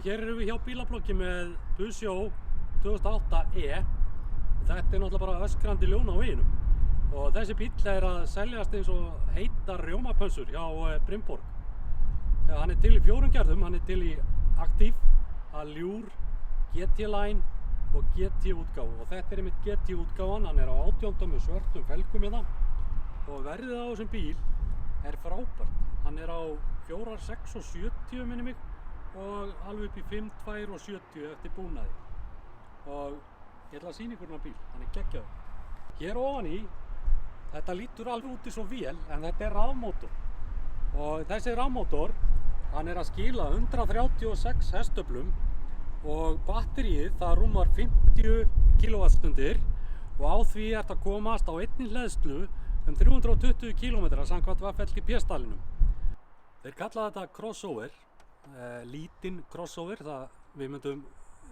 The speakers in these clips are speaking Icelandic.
hér erum við hjá bílablokki með Peugeot 2008e. Þetta er náttúrulega bara öskrandi ljón á veginum. Og þessi bíll er að seljast eins og heitar rjómapönsur hjá Brynborg. Hann er til í 4 gerðum, hann er til í Active, Allure, GT Line og GT útgáfu. Og þetta er einmitt GT útgáfan, hann er á 18 með svörtum felgum hérna. Og verðið á þessum bíl er frábært. Hann er á 4, 6 og 70 minni mig og alveg upp í 5, 2 og 70 eftir búnaði. Og ég ætla að sýna ykkur bíl, hann er geggjaður. Hér ofan í, þetta lítur alveg út í svo vél, en þetta er rafmótor. Og þessi rafmótor, hann er að skila 136 hestöflum og batteríið það rúmar 50 kWh og á því er þetta að komast á einni hleðslu 320 km samkvæmt VFLP-staðlinum. Þeir kalla þetta crossover, lítinn crossover, það við myndum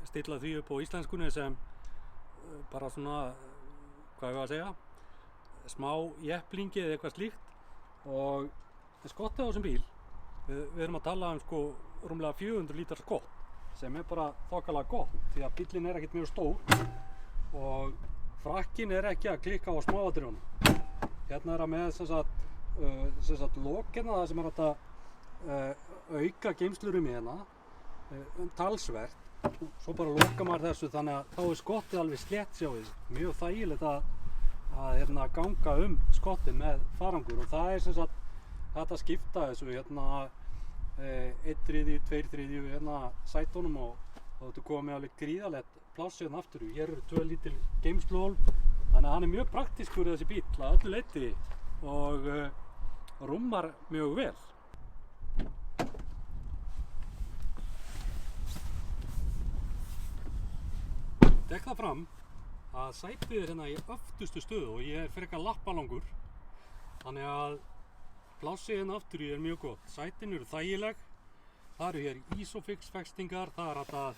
stilla því upp á íslenskunni sem bara svona, hvað ég að segja, smá jepplingi eða eitthvað slíkt. Og skottið á þessum bíl, við erum að tala sko rúmlega 400 lítar skott sem er bara þokkalega gott því að bíllinn er ekkert mjög stór og frakkin er ekki að klikka á smáatriðunum. Hérna er það með sem sagt lok hérna, það sem er hægt að auka geymslurými hérna, talsvert. Svo bara lokar maður þessu þannig að þá er skottið alveg slétt sjáið. Mjög þægilegt að ganga skottið með farangur og það er sem sagt hægt að skipta þessu 1/3, 2/3 hérna sætunum og þetta komið alveg gríðalegt pláss hérna aftur. Hér eru 2 lítil geymsluhólf. Þannig að hann er mjög praktískur þessi bíll að öllu leyti og rúmmar mjög vel. Tek það fram að sætið er hérna í öftustu stöðu og ég er frekar lappalangur. Þannig að plássið hérna aftur í er mjög gott. Sætin eru þægileg. Það eru hér Isofix festingar, það er hægt að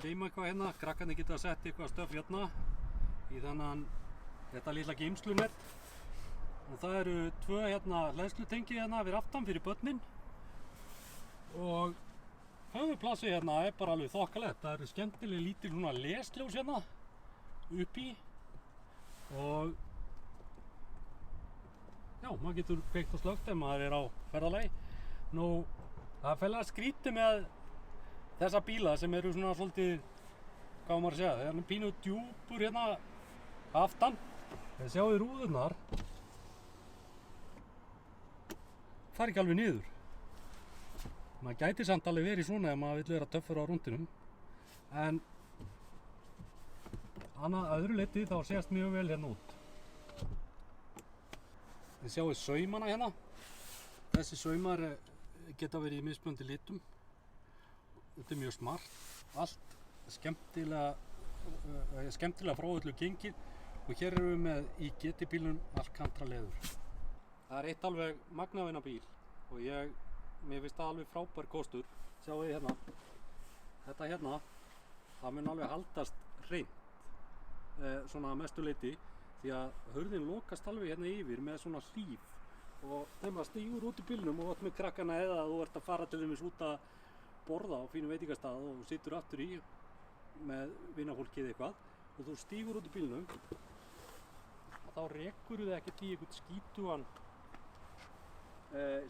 geyma eitthvað hérna. Krakkarnir geta að setja eitthvað stöf hérna í þetta lilla geymslunett. Og það eru 2 hleðslutengi hérna fyrir aftan fyrir börnin. Og höfuðplássið hérna er bara alveg þokkalegt. Það eru skemmtileg lítil lesljós hérna uppi og já, maður getur kveikt og slökkt ef maður er á ferðalagi. Nú, það er fælega skrítið með þessa bíla sem eru svona svolítið, hvað maður að segja, það er pínu djúpur hérna aftan. Þegar sjáum rúðurnar, það er ekki alveg niður. Maður gæti samt alveg verið svona ef maður vill vera töffur á rúndinum. En annað öðru leyti þá sést mjög vel hérna út. Þið sjáum saumana hérna. Þessi saumar geta verið í mismunandi litum. Þetta er mjög smart. Allt skemmtilega frá öllu gengið. Og hér erum við með í GT-bílnum Alcantara leður. Það er eitt alveg magnavinna bíl og mér finnst það alveg frábær kostur. Sjáu þið hérna. Þetta hérna, það mun alveg haldast hreint svona að mestu leyti því að hurðin lokast alveg hérna yfir með svona hlíf og þegar maður stígur út í bílnum og með krakkana eða þú ert að fara til dæmis út að borða á fínu veitingastað og situr aftur í með vinafólkið eitthvað og þú stígur út í bílnum og þá rekur þið ekkert í einhvern skítugan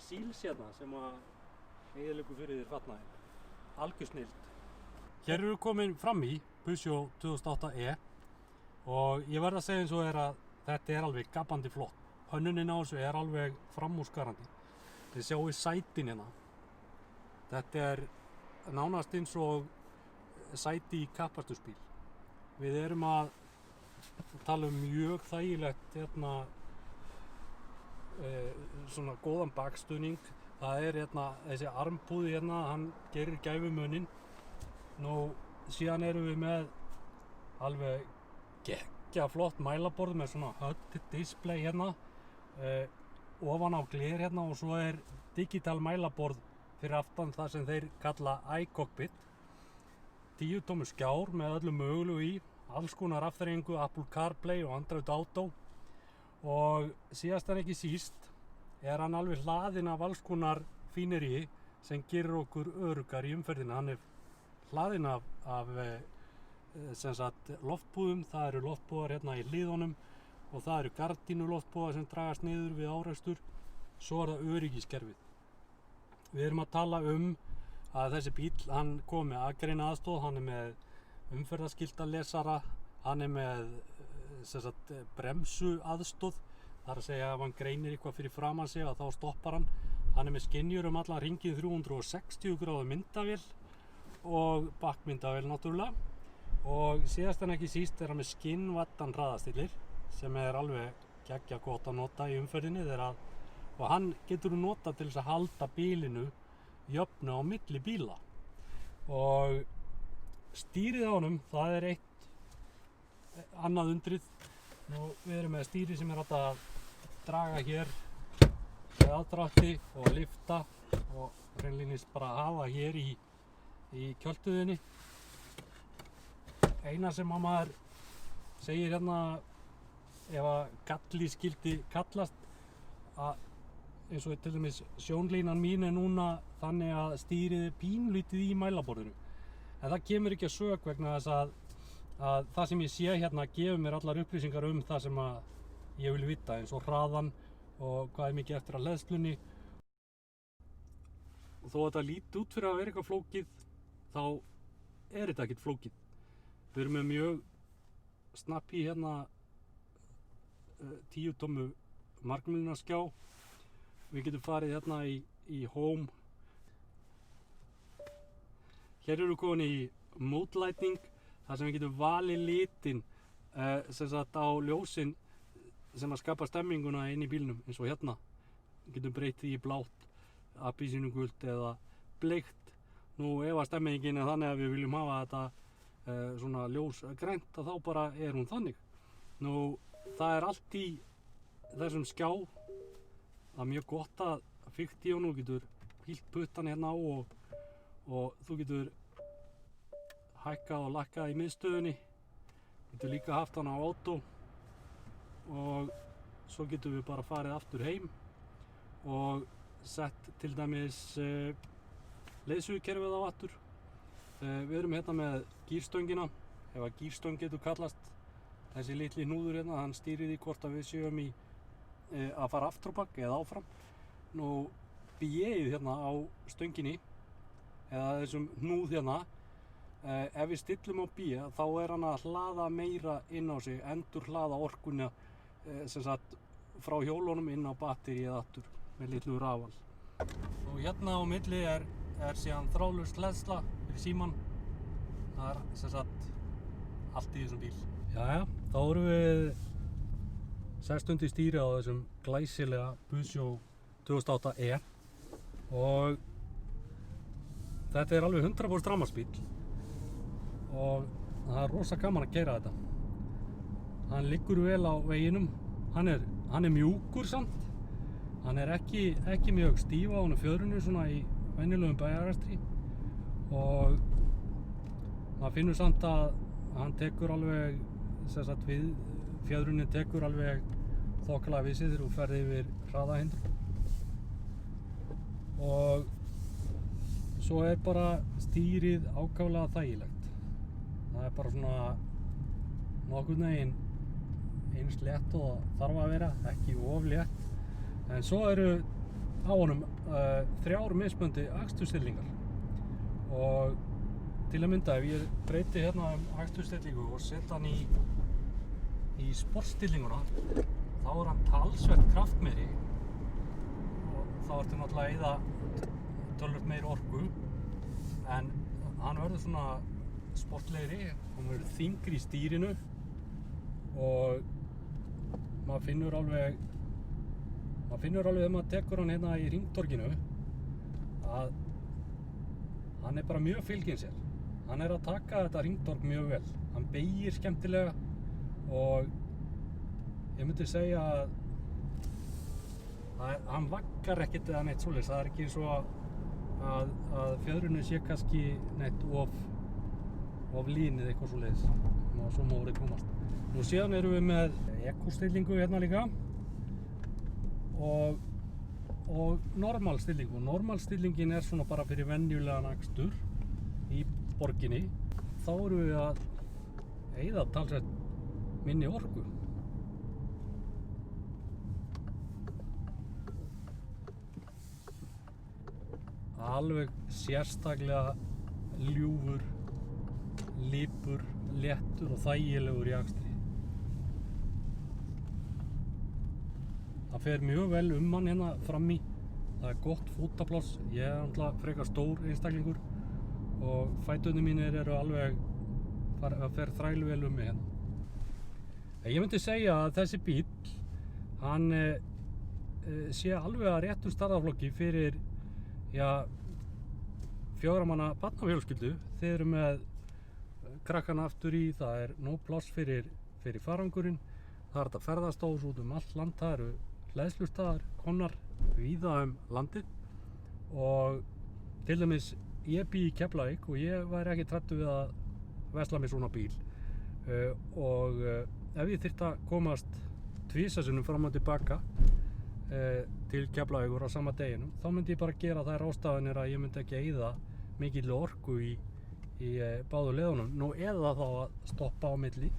síls hérna sem að eyðileggur fyrir þér fatnaði. Algjör snilld. Hér erum við komin fram í Peugeot 2008e og ég verð að segja eins og að þetta er alveg gapandi flott. Hönnunin á þessu er alveg framúrskarandi. Þið sjáu sætin hérna. Þetta er nánast eins og sæti í kappakstursbíl. Við erum að tala mjög þægilegt svona góðan bakstuðning. Það er þessi armpúði hérna, hann gerir gæfumuninn. Nú síðan erum við með alveg geggja flott mælaborð með svona HUD display hérna ofan á gler hérna og svo er digital mælaborð fyrir aftan það sem þeir kalla iCockpit. 10 tómur skjár með öllu mögulegu í, alls konar afþreyingu, Apple CarPlay og Android Auto og síðast en ekki síst er hann alveg hlaðinn af alls konar fíneríi sem gerir okkur öruggar í umferðinni. Hann er hlaðinn af sem sagt loftbúðum. Það eru loftbúðar hérna í hliðunum og það eru gardínuloftbúðar sem dragast niður við árekstur. Svo er það öryggiskerfið. Við erum að tala að þessi bíll, hann kom með akreina aðstoð, hann er með umferðarskiltalesara, hann er með sem sagt bremsu aðstoð. Það er að segja ef hann greinir eitthvað fyrir framan sig að þá stoppar hann. Hann er með skynjur allan hringinn 360 gráðu myndavél og bakkmyndavél náttúrulega. Og síðast en ekki síst er hann með skinnvattan hraðastillir sem er alveg geggja gott að nota í umferðinni og hann getur nota til þess að halda bílinu jöfnu á milli bíla. Og stýrið á honum, það er eitt annað undrið. Nú við erum með stýri sem er hægt að draga hér með aðdrætti og lyfta og hreinlega bara hafa hér í kjöltuðinni. Eina sem að maður segir hérna ef að galli skildi kallast að eins og til dæmis sjónlínan mín er núna þannig að stýrið er pínlítið í mælaborðinu. En það kemur ekki að sök vegna þess að það sem ég sé hérna gefur mér allar upplýsingar það sem að ég vil vita eins og hraðan og hvað er mikið eftir að hleðslunni. Og þó að þetta líti út fyrir að vera eitthvað flókið þá er þetta ekkert flókið. Við erum með mjög snappi hérna 10 tommu markmiðlunarskjá. Við getum farið hérna í home. Hér erum við komin í mode lighting þar sem við getum valið litin sem sagt á ljósin sem að skapa stemminguna inn í bílnum eins og hérna. Við getum breytt því í blátt, appelsínugult eða bleikt. Nú ef að stemmingin er þannig að við viljum hafa þetta svona ljósgrænt þá bara er hún þannig. Nú það er allt í þessum skjá. Það er mjög gott að fikta í honum, þú getur hýlt puttan hérna á og þú getur hækkað og lækkað í miðstöðunni. Þú getur líka haft hann á auto og svo getum við bara farið aftur heim og sett til dæmis leiðsögukerfið á aftur. Við erum hérna með gírstöngina, ef að gírstöng getur kallast. Þessi litli hnúður hérna, hann stýrir því hvort að við séum að fara aftur á bak eða áfram. Nú B-ið hérna á stönginni eða þessum hnúð hérna, ef við stillum á B þá er hann að hlaða meira inn á sig, endur hlaða orkuna sem sagt frá hjólunum inn á batterið aftur með litlu rafal. Og hérna á milli er síðan þráðlaus hleðsla fyrir símann. Það er sem sagt allt í þessum bíl. Jæja, þá erum við 6 í stýri á þessum glæsilega Peugeot 2008e og þetta er alveg 100% rafmagnsbíll og það er rosa gaman að keyra þetta. Hann liggur vel á veginum, hann er mjúkur samt, hann er ekki mjög stíf á honum fjörunni svona í venjulegum bæjarakstri og maður finnur samt að hann tekur alveg sem sagt við fjörunni tekur alveg þokkalega við sig þegar þú ferð yfir hraðahindrun. Og svo er bara stýrið ákaflega þægilegt. Það er bara svona nokkurn veginn eins létt og það þarf að vera, ekki of létt. En svo eru á honum 3 mismunandi aksturstillingar. Og til að mynda ef ég breyti hérna aksturstillingu og setja hann í sportstillinguna þá er hann talsvert kraftmeiri og þá ertu náttúrulega að eyða töluvert meiri orku en hann verður svona sportlegri, hann verður þyngri í stýrinu og maður finnur alveg þegar maður tekur hann hérna í hringtorginu að hann er bara mjög fylginn sér. Hann er að taka þetta hringtorg mjög vel. Hann beygir skemmtilega og ég myndi segja að hann vaggar ekkert eða neitt svoleiðis. Það er ekki svo að fjöðrunni sé kannski neitt of línið eitthvað svoleiðis. Svo má orðið komast. Nú síðan erum við með ekostillingu hérna líka og og normalstilling, og normalstillingin er svona bara fyrir venjulegan akstur í borginni. Þá erum við að eyða talsvert minni orku. Alveg sérstaklega ljúfur, lipur, léttur og þægilegur í akstri. Það fer mjög vel mann hérna frammi. Það er gott fótapláss. Ég er náttúrulega frekar stór einstaklingur og fæturnir mínir eru alveg að fer þrælu vel mig hérna. Ég myndi segja að þessi bíll, hann sé alveg að réttum stærðarflokki fyrir 4 manna barnafjölskyldu. Þeir eru með krakkana aftur í, það er nóg pláss fyrir farangurinn. Það er hægt að ferðast á út allt land. Það eru hleðslustaðar komnar víða landið og til dæmis ég bý í Keflavík og ég væri ekki hræddur við að vesla mér svona bíl og ef ég þyrfti að komast tvisasinnum fram og tilbaka til Keflavíkur á sama deginum, þá myndi ég bara gera þær ráðstafanir að ég myndi ekki eyða mikilli orku í báðu leiðunum, nú eða þá að stoppa á milli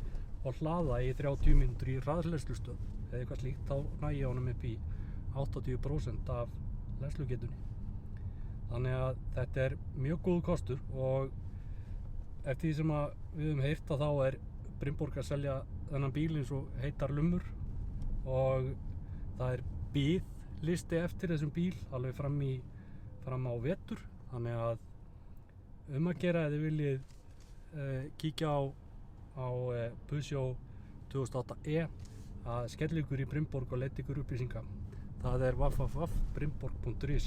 og hlaða í 30 mínútur í hraðhleðslustöð eða eitthvað slíkt. Þá næ ég honum upp í 80% af hleðslugetunni. Þannig að þetta er mjög góð kostur og eftir því sem að við höfum heyrt að þá er Brynborg að selja þennan bíl eins og heitar lumur og það er biðlisti eftir þessum bíl alveg fram á vetur. Þannig að að gera ef þið viljið kíkja á Peugeot 2008e að skella ykkur í Brynborg og leita ykkur upplýsinga. Það er www.brynborg.is.